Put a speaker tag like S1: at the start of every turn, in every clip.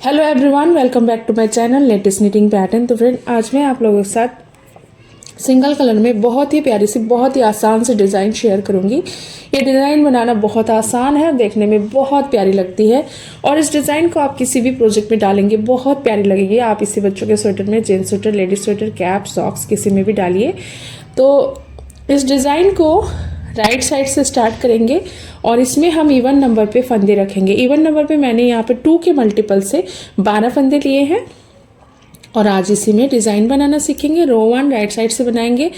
S1: Hello everyone, welcome back to my channel latest knitting pattern. तो friend, आज मैं आप लोगों के साथ सिंगल कलर में बहुत ही प्यारी सी बहुत ही आसान से डिज़ाइन शेयर करूंगी। ये डिज़ाइन बनाना बहुत आसान है, देखने में बहुत प्यारी लगती है और इस डिज़ाइन को आप किसी भी प्रोजेक्ट में डालेंगे बहुत प्यारी लगेगी। आप इसे बच्चों के स्वेटर में, gents sweater, ladies sweater, cap, socks किसी में भी डालिए। तो इस डिज़ाइन को राइट साइड से स्टार्ट करेंगे और इसमें हम इवन नंबर पे फंदे रखेंगे। इवन नंबर पे मैंने यहाँ पे 2 के मल्टीपल से 12 फंदे लिए हैं और आज इसी में डिज़ाइन बनाना सीखेंगे। रो 1 राइट साइड से बनाएंगे।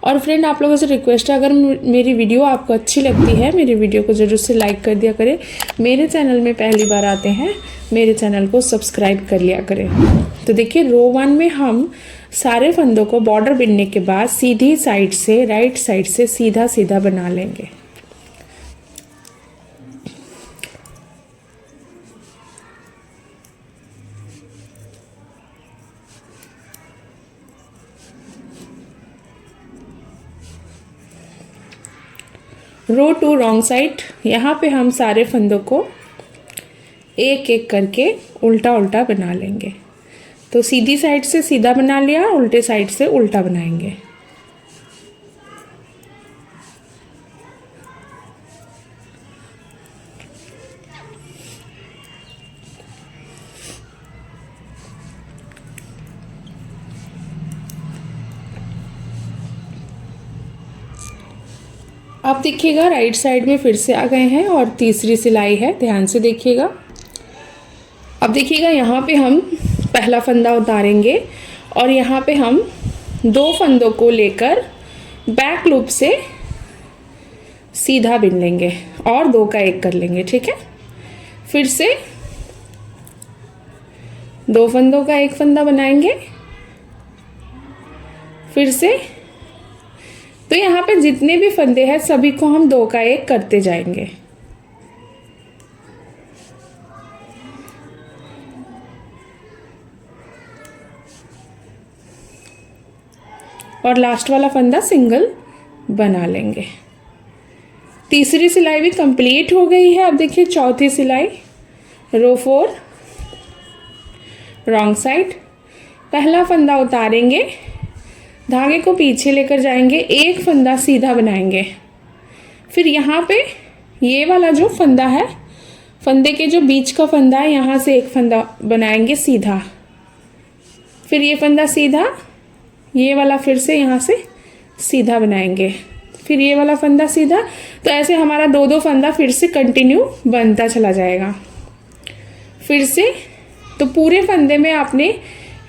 S1: और फ्रेंड, आप लोगों से रिक्वेस्ट है, अगर मेरी वीडियो आपको अच्छी लगती है, मेरी वीडियो को जरूर से लाइक कर दिया करें। मेरे चैनल में पहली बार आते हैं, मेरे चैनल को सब्सक्राइब कर लिया करें। तो देखिए, रो 1 में हम सारे फंदों को बॉर्डर बिनने के बाद सीधी साइड से, राइट साइड से सीधा सीधा बना लेंगे। रो 2 रॉन्ग साइड, यहाँ पे हम सारे फंदों को एक एक करके उल्टा उल्टा बना लेंगे। तो सीधी साइड से सीधा बना लिया, उल्टे साइड से उल्टा बनाएंगे। अब देखिएगा, राइट साइड में फिर से आ गए हैं और तीसरी सिलाई है, ध्यान से देखिएगा। अब देखिएगा, यहाँ पे हम पहला फंदा उतारेंगे और यहाँ पे हम 2 फंदों को लेकर बैक लूप से सीधा बिन लेंगे और 2 का 1 कर लेंगे। ठीक है, फिर से 2 फंदों का 1 फंदा बनाएंगे। फिर से तो यहाँ पे जितने भी फंदे हैं सभी को हम 2 का 1 करते जाएंगे। और लास्ट वाला फंदा सिंगल बना लेंगे। तीसरी सिलाई भी कंप्लीट हो गई है। अब देखिए, चौथी सिलाई, रो 4 रॉन्ग साइड, पहला फंदा उतारेंगे, धागे को पीछे लेकर जाएंगे, 1 फंदा सीधा बनाएंगे। फिर यहाँ पे ये वाला जो फंदा है, फंदे के जो बीच का फंदा है, यहाँ से 1 फंदा बनाएंगे सीधा। फिर ये फंदा सीधा, ये वाला फिर से यहाँ से सीधा बनाएंगे, फिर ये वाला फंदा सीधा। तो ऐसे हमारा 2-2 फंदा फिर से कंटिन्यू बनता चला जाएगा। फिर से तो पूरे फंदे में आपने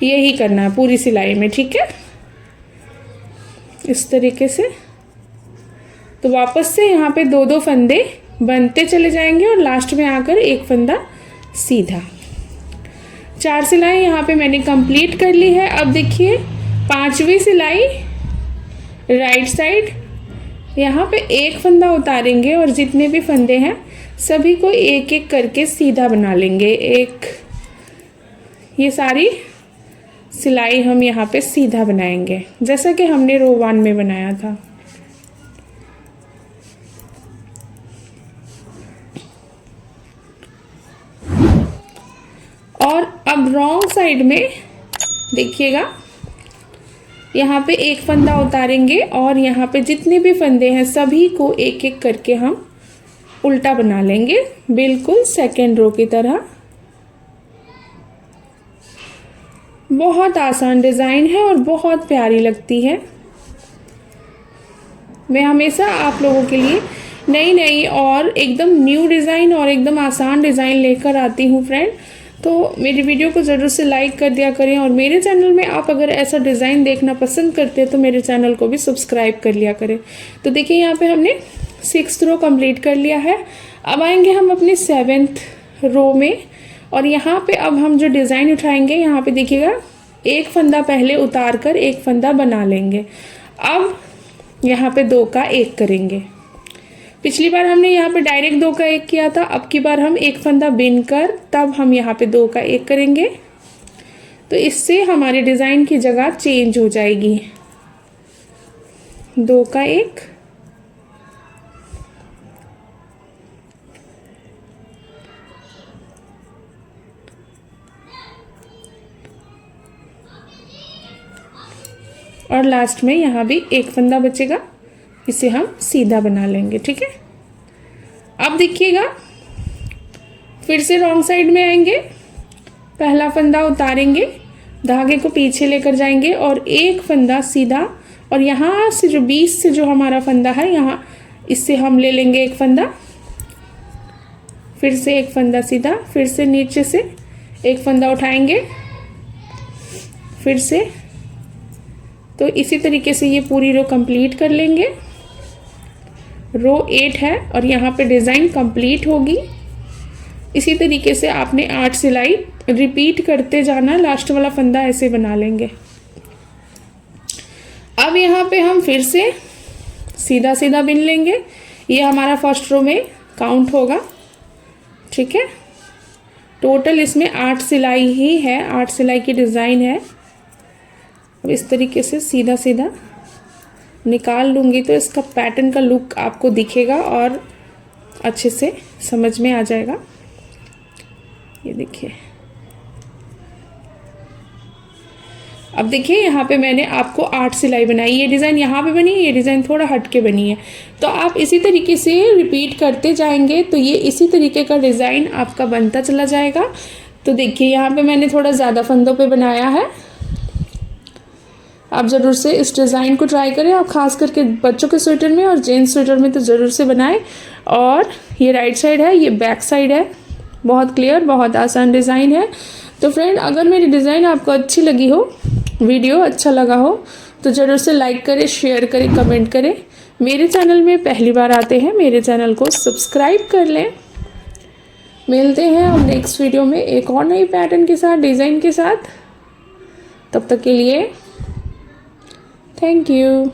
S1: यही करना है, पूरी सिलाई में। ठीक है, इस तरीके से। तो वापस से यहाँ पे 2-2 फंदे बनते चले जाएंगे और लास्ट में आकर 1 फंदा सीधा। 4 सिलाई यहाँ पे मैंने कंप्लीट कर ली है। अब देखिए, 5वीं सिलाई राइट साइड, यहाँ पे 1 फंदा उतारेंगे और जितने भी फंदे हैं सभी को एक एक करके सीधा बना लेंगे। ये सारी सिलाई हम यहाँ पे सीधा बनाएंगे, जैसा कि हमने रो 1 में बनाया था। और अब रॉन्ग साइड में देखिएगा, यहाँ पे 1 फंदा उतारेंगे और यहाँ पे जितने भी फंदे हैं सभी को एक एक करके हम उल्टा बना लेंगे, बिल्कुल सेकेंड रो की तरह। बहुत आसान डिज़ाइन है और बहुत प्यारी लगती है। मैं हमेशा आप लोगों के लिए नई नई और एकदम न्यू डिज़ाइन और एकदम आसान डिज़ाइन लेकर आती हूँ फ्रेंड। तो मेरी वीडियो को ज़रूर से लाइक कर दिया करें और मेरे चैनल में आप अगर ऐसा डिज़ाइन देखना पसंद करते हैं तो मेरे चैनल को भी सब्सक्राइब कर लिया करें। तो देखिए, यहाँ पे हमने 6th रो कंप्लीट कर लिया है। अब आएंगे हम अपनी 7th रो में और यहाँ पे अब हम जो डिज़ाइन उठाएंगे, यहाँ पे देखिएगा, 1 फंदा पहले उतार कर 1 फंदा बना लेंगे। अब यहाँ पे 2 का 1 करेंगे। पिछली बार हमने यहाँ पे डायरेक्ट 2 का 1 किया था, अब की बार हम 1 फंदा बिन कर तब हम यहाँ पे 2 का 1 करेंगे। तो इससे हमारे डिज़ाइन की जगह चेंज हो जाएगी। 2 का 1, और लास्ट में यहाँ भी एक फंदा बचेगा, इसे हम सीधा बना लेंगे। ठीक है, अब देखिएगा फिर से रॉन्ग साइड में आएंगे, पहला फंदा उतारेंगे, धागे को पीछे लेकर जाएंगे और एक फंदा सीधा, और यहाँ से जो बीच से जो हमारा फंदा है यहाँ, इससे हम ले लेंगे एक फंदा, फिर से एक फंदा सीधा, फिर से नीचे से एक फंदा उठाएंगे, फिर से। तो इसी तरीके से ये पूरी रो कंप्लीट कर लेंगे। रो 8 है और यहाँ पे डिज़ाइन कंप्लीट होगी। इसी तरीके से आपने 8 सिलाई रिपीट करते जाना, लास्ट वाला फंदा ऐसे बना लेंगे। अब यहाँ पे हम फिर से सीधा सीधा बिन लेंगे, ये हमारा फर्स्ट रो में काउंट होगा। ठीक है, टोटल इसमें 8 सिलाई ही है, 8 सिलाई की डिज़ाइन है। अब इस तरीके से सीधा सीधा निकाल लूँगी तो इसका पैटर्न का लुक आपको दिखेगा और अच्छे से समझ में आ जाएगा। ये देखिए, अब देखिए यहाँ पे मैंने आपको 8 सिलाई बनाई, ये डिज़ाइन यहाँ पे बनी है, ये डिज़ाइन थोड़ा हट के बनी है। तो आप इसी तरीके से रिपीट करते जाएंगे तो ये इसी तरीके का डिज़ाइन आपका बनता चला जाएगा। तो देखिए यहाँ पे मैंने थोड़ा ज़्यादा फंदों पे बनाया है। आप ज़रूर से इस डिज़ाइन को ट्राई करें, आप खास करके बच्चों के स्वेटर में और जेंट्स स्वेटर में तो ज़रूर से बनाएं। और ये राइट साइड है, ये बैक साइड है, बहुत क्लियर, बहुत आसान डिज़ाइन है। तो फ्रेंड, अगर मेरी डिज़ाइन आपको अच्छी लगी हो, वीडियो अच्छा लगा हो, तो ज़रूर से लाइक करें, शेयर करें, कमेंट करें। मेरे चैनल में पहली बार आते हैं, मेरे चैनल को सब्सक्राइब कर लें। मिलते हैं हम नेक्स्ट वीडियो में एक और नई पैटर्न के साथ, डिज़ाइन के साथ। तब तक के लिए थैंक यू।